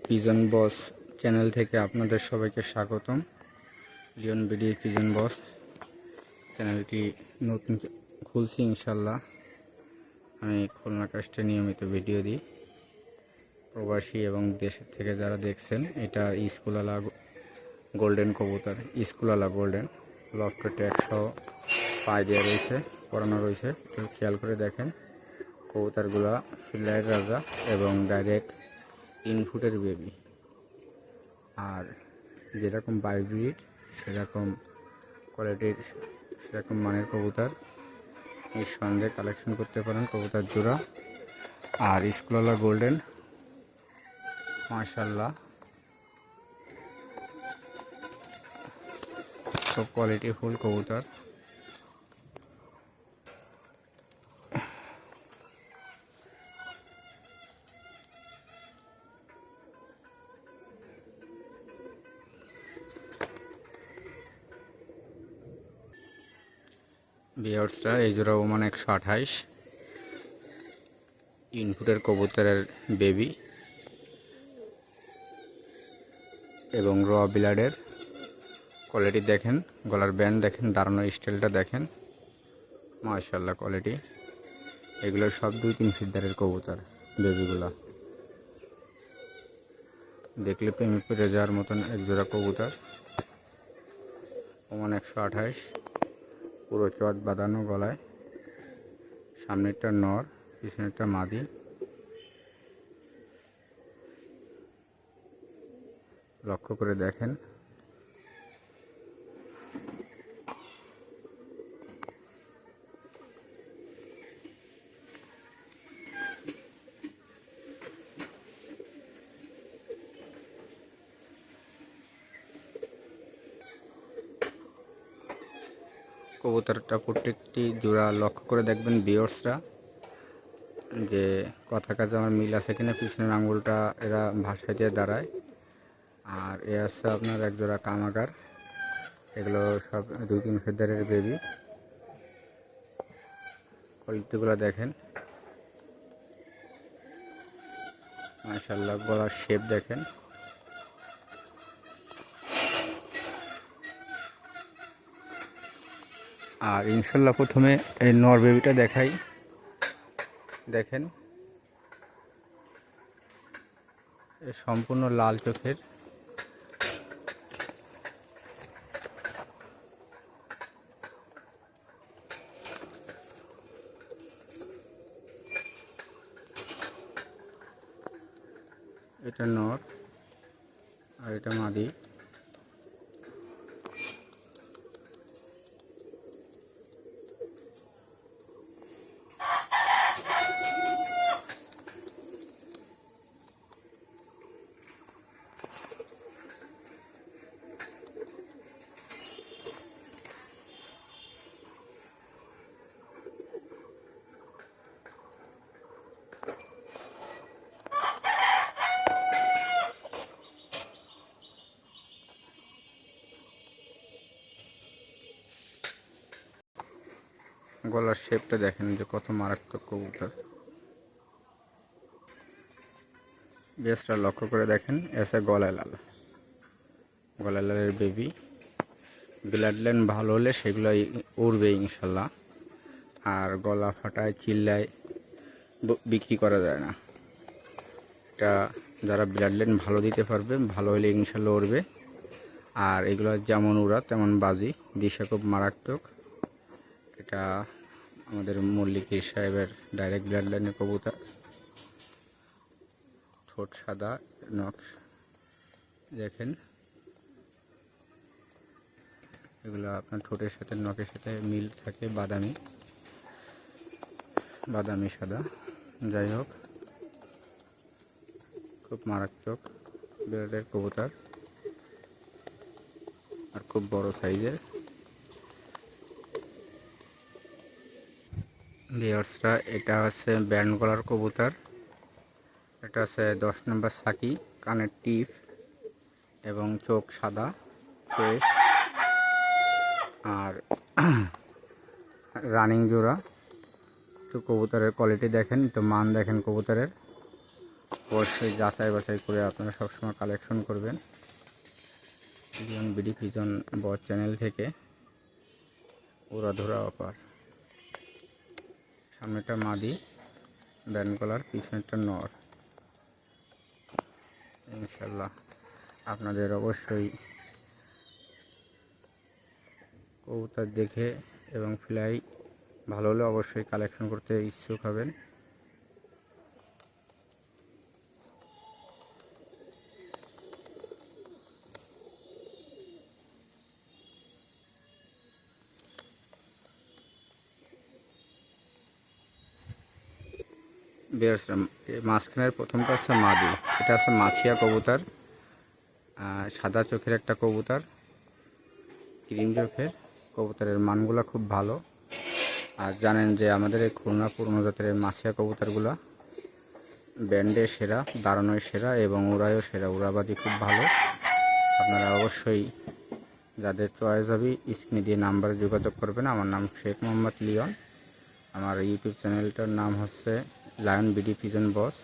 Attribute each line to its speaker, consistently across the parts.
Speaker 1: Pigeon বস channel থেকে আপনাদের সবাইকে স্বাগতম। লিওন বিডি পিজন বস চ্যানেলটি নতুন খুলছি ইনশাল্লাহ। আমি খুলনা কাস্টে নিয়মিত ভিডিও দিই। প্রবাসী এবং দেশের থেকে যারা দেখছেন, এটা স্কুলালা গোল্ডেন কবুতর, স্কুলালা গোল্ডেন লফট ট্যাগ সহ পায়ে দেওয়া রয়েছে, পরানো রয়েছে। একটু খেয়াল করে দেখেন, কবুতরগুলা ফিল্ডারের রাজা এবং ডাইরেক্ট ইনপুটের বেবি। আর যেরকম বাইব্রিড সেরকম কোয়ালিটির সেরকম মানের কবুতর নিঃসন্দেহে কালেকশন করতে পারেন। কবুতর জোড়া আর স্কুলালা গোল্ডেন মাশাআল্লাহ খুব কোয়ালিটি ফুল কবুতর। ভিউয়ার্সরা, এই জোড়া ওমান 128 ইনপুটের কবুতরের বেবি এবং র ব্লাডের কোয়ালিটি দেখেন, গলার ব্যান্ড দেখেন, দাঁড়ানোর স্টাইলটা দেখেন, মাশাআল্লাহ কোয়ালিটি। এগুলো সব 2-3 ফিদারের কবুতর। বেবিগুলা দেখলে প্রেমে পড়ে যাওয়ার মতন একজোড়া কবুতর। ওমান 128, পুরো চট বাঁধানো গলায়, সামনেরটা নর, পিছনেরটা মাদি। লক্ষ্য করে দেখেন, কবুতরটা প্রত্যেকটি জোড়া লক্ষ্য করে দেখবেন ভিউয়ার্সরা, যে কথা কাজে আমার মিল আছে কিনা। পিছনের আঙুলটা এরা ভাষায় দিয়ে দাঁড়ায়। আর এ আছে আপনার একজোড়া কামাগার। এগুলো সব 2-3 ফেদারের বেবি। কোয়ালিটিগুলো দেখেন, মাশাআল্লাহ। গলার শেপ দেখেন, আর ইনশাল্লাহ প্রথমে এই নর বেবিটা দেখাই। দেখেন, সম্পূর্ণ লাল চোখের। এটা নর আর এটা মাদি। গলার শেপটা দেখেন যে কত মারাত্মক কবুতর। বেশটা লক্ষ্য করে দেখেন, এসে গলায় লাল, গলায় লালের বেবি। ব্লাড লাইন ভালো হলে সেগুলো উড়বে ইনশাল্লাহ। আর গলা ফাটায় চিল্লায় বিক্রি করা যায় না। এটা যারা ব্লাড লাইন ভালো দিতে পারবে, ভালো হলে ইনশাল্লাহ উড়বে। আর এগুলো যেমন উড়া তেমন বাজি, দিশা খুব মারাত্মক। এটা আমাদের মল্লিকীর সাহেবের ডাইরেক্ট ব্লাড লাইনের কবুতর। ঠোঁট সাদা, নখ দেখেন, এগুলো আপনার ঠোঁটের সাথে নখের সাথে মিল থাকে, বাদামি বাদামি সাদা। যাই হোক, খুব মারাত্মক ব্লাডের কবুতর আর খুব বড় সাইজের। ভিউয়ার্সরা, এটা হচ্ছে ব্যান্ড গলার কবুতর। এটা হচ্ছে 10 নম্বর সাকি, কানের টিপ এবং চোখ সাদা ফেস। আর রানিং জোড়া। একটু কবুতরের কোয়ালিটি দেখেন, একটু মান দেখেন কবুতরের। অবশ্যই যাচাই বাছাই করে আপনারা সবসময় কালেকশন করবেন। লিওন বিডি পিজন বস চ্যানেল থেকে উড়াধুরা অফার। সামনেটা মাদি ব্যান্ড কলার, পিছনেরটা নর। ইনশাল্লাহ আপনাদের অবশ্যই কবুতর দেখে এবং ফ্লাই ভালো হলে অবশ্যই কালেকশন করতে ইচ্ছুক হবেন। মাঝখানের প্রথমটা হচ্ছে মাদি, এটা হচ্ছে মাছিয়া কবুতর, সাদা চোখের একটা কবুতর, ক্রিম চোখের কবুতরের মানগুলো খুব ভালো। আর জানেন যে আমাদের এই খুলনা পুরনো জাতের মাছিয়া কবুতরগুলো ব্যান্ডে সেরা, দাঁড়ানোয় সেরা এবং উড়ায়ও সেরা, উড়াবাজি খুব ভালো। আপনারা অবশ্যই যাদের চয়েস হবে স্ক্রিনে দিয়ে নাম্বারে যোগাযোগ করবেন। আমার নাম শেখ মোহাম্মদ লিওন। আমার ইউটিউব চ্যানেলটার নাম হচ্ছে লায়ন বিডি পিজন বস।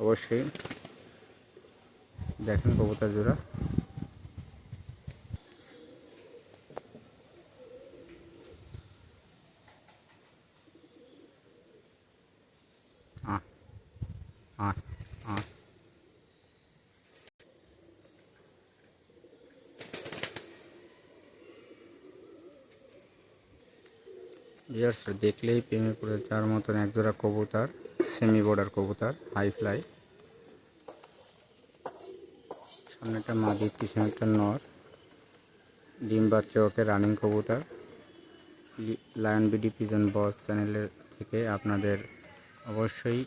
Speaker 1: অবশ্যই দেখেন কবুতর জোড়া। আহ আহ আহ দেখলেই প্রেমে পড়ে যাওয়ার মতন একজোড়া কবুতর, সেমি বর্ডার কবুতর, হাই ফ্লাই। সামনেটা মাদি, পিছনেরটা নর, ডিম বাচ্চা ওকে রানিং কবুতর। লায়ন বিডি পিজন বস চ্যানেলের থেকে আপনাদের অবশ্যই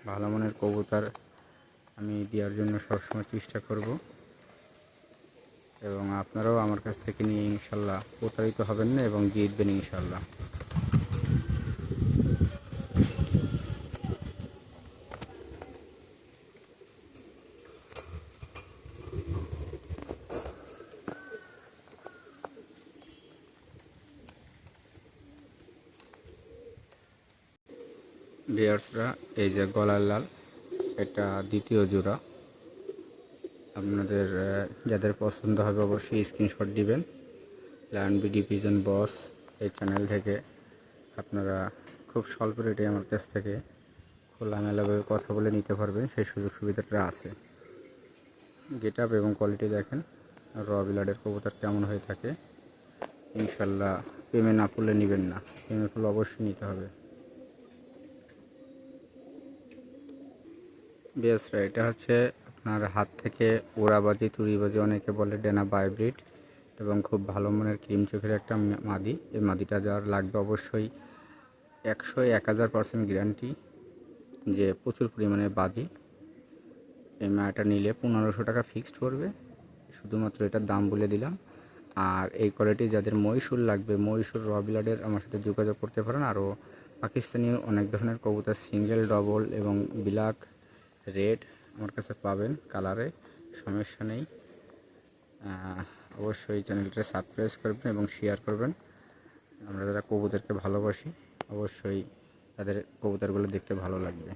Speaker 1: ভালো মানের কবুতর আমি দেওয়ার জন্য সবসময় চেষ্টা করব এবং আপনারাও আমার কাছ থেকে নিয়ে ইনশাল্লাহ প্রতারিত হবেন না এবং জিতবেন ইনশাল্লাহ। ভিউয়ার্সরা, এই যে গলার লাল, এটা দ্বিতীয় জোড়া। আপনাদের যাদের পছন্দ হবে অবশ্যই স্ক্রিনশট দিবেন। লায়ন বিডি পিজন বস এই চ্যানেল থেকে আপনারা খুব স্বল্প রেটে আমার কাছ থেকে খোলামেলাভাবে কথা বলে নিতে পারবেন, সেই সুযোগ সুবিধাটা আছে। গেট আপ এবং কোয়ালিটি দেখেন, র বিলাডের কবুতর কেমন হয়ে থাকে। ইনশাল্লাহ প্রেমে না পড়লে নেবেন না, প্রেমে পড়লে অবশ্যই নিতে হবে। বেসরা, এটা হচ্ছে আপনার হাত থেকে ওড়াবাজি, তুড়িবাজি অনেকে বলে, ডেনা বাইব্রিড এবং খুব ভালো মানের ক্রিম চোখের একটা মাদি। এই মাদিটা যার লাগবে অবশ্যই 100-1000% গ্যারান্টি যে প্রচুর পরিমাণে বাজি। এই মায়াটা নিলে 1500 টাকা ফিক্সড করবে, শুধুমাত্র এটার দাম বলে দিলাম। আর এই কোয়ালিটি যাদের মহীশূর লাগবে, মহীশূর র বিলাডের আমার সাথে যোগাযোগ করতে পারেন। আরও পাকিস্তানি অনেক ধরনের কবুতর সিঙ্গেল, ডবল এবং ব্ল্যাক, রেড আমার কাছে পাবেন কালারে, সমস্যা নেই। অবশ্যই চ্যানেলটা সাবস্ক্রাইব করবেন এবং শেয়ার করবেন। আমরা যারা কবুতরকে ভালোবাসি অবশ্যই তাদের কবুতরগুলো দেখতে ভালো লাগবে।